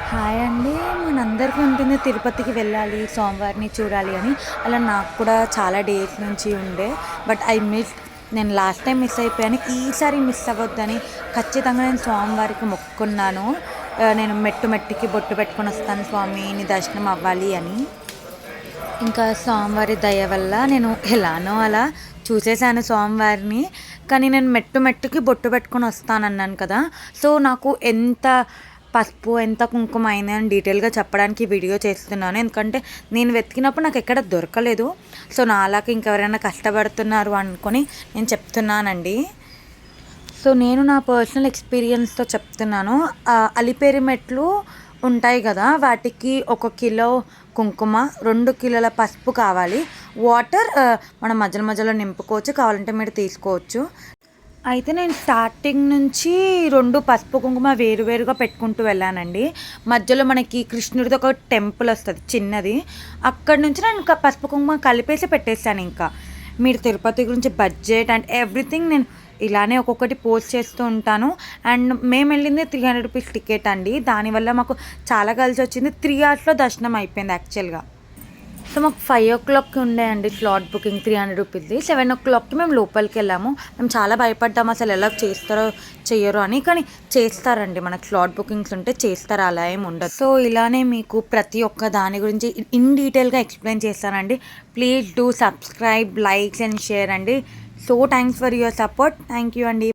Hi అండి. మనందరికీ ఉంటుంది తిరుపతికి వెళ్ళాలి, స్వామివారిని చూడాలి అని. అలా నాకు కూడా చాలా డేస్ నుంచి ఉండే. బట్ నేను లాస్ట్ టైం మిస్ అయిపోయాను. ఈసారి మిస్ అవ్వద్దని ఖచ్చితంగా నేను స్వామివారికి మొక్కుకున్నాను. నేను మెట్టు మెట్టుకి బొట్టు పెట్టుకొని వస్తాను స్వామి, నీ దర్శనం అవ్వాలి అని. ఇంకా స్వామివారి దయ వల్ల నేను ఎలానో అలా చూసేసాను స్వామివారిని. కానీ నేను మెట్టు మెట్టుకి బొట్టు పెట్టుకొని వస్తానన్నాను కదా! సో, నాకు ఎంత పసుపు, ఎంత కుంకుమ అయింది అని డీటెయిల్‌గా చెప్పడానికి వీడియో చేస్తున్నాను. ఎందుకంటే నేను వెతికినప్పుడు నాకెక్కడ దొరకలేదు. సో, నాలాగా ఇంకెవరైనా కష్టపడుతున్నారు అనుకొని నేను చెప్తున్నానండి. సో, నేను నా పర్సనల్ ఎక్స్‌పీరియన్స్‌తో చెప్తున్నాను. అలిపిరి మెట్లు ఉంటాయి గదా! వాటికి 1 కిలో కుంకుమ, 2 కిలోల పసుపు కావాలి. వాటర్ మనం మధ్యలో మధ్యలో నింపుకోవచ్చు. కావాలంటే మీరు తీసుకోవచ్చు. అయితే నేను స్టార్టింగ్ నుంచి 2 పసుపు, కుంకుమ వేరువేరుగా పెట్టుకుంటూ వెళ్ళానండి. మధ్యలో మనకి కృష్ణుడిది ఒక టెంపుల్ వస్తది చిన్నది. అక్కడి నుంచి నేను పసుపు, కుంకుమ కలిపేసి పెట్టేసాను ఇంకా. మీరు తిరుపతి గురించి బడ్జెట్ అండ్ ఎవ్రీథింగ్ నేను ఇలానే ఒక్కొక్కటి పోస్ట్ చేస్తూ ఉంటాను. అండ్ మేమెళ్ళింది ₹300 టికెట్ అండి. దానివల్ల మాకు చాలా కలిసొచ్చింది. 3 అవర్స్‌లో దర్శనం అయిపోయింది యాక్చువల్‌గా. సో, మాకు 5:00కి ఉండే అండి స్లాట్ బుకింగ్ ₹300ది. 7:00కి మేము లోపలికెళ్ళాము. మేము చాలా భయపడ్డాము అసలు ఎలా చేస్తారో, చెయ్యరో అని. కానీ చేస్తారండి. మనకు స్లాట్ బుకింగ్స్ ఉంటే చేస్తారు, అలా ఏమి ఉండదు. సో, ఇలానే మీకు ప్రతి ఒక్క దాని గురించి ఇన్ డీటెయిల్‌గా ఎక్స్‌ప్లెయిన్ చేస్తానండి. Please do subscribe, likes and share అండి. So, thanks for your support. Thank you అండి.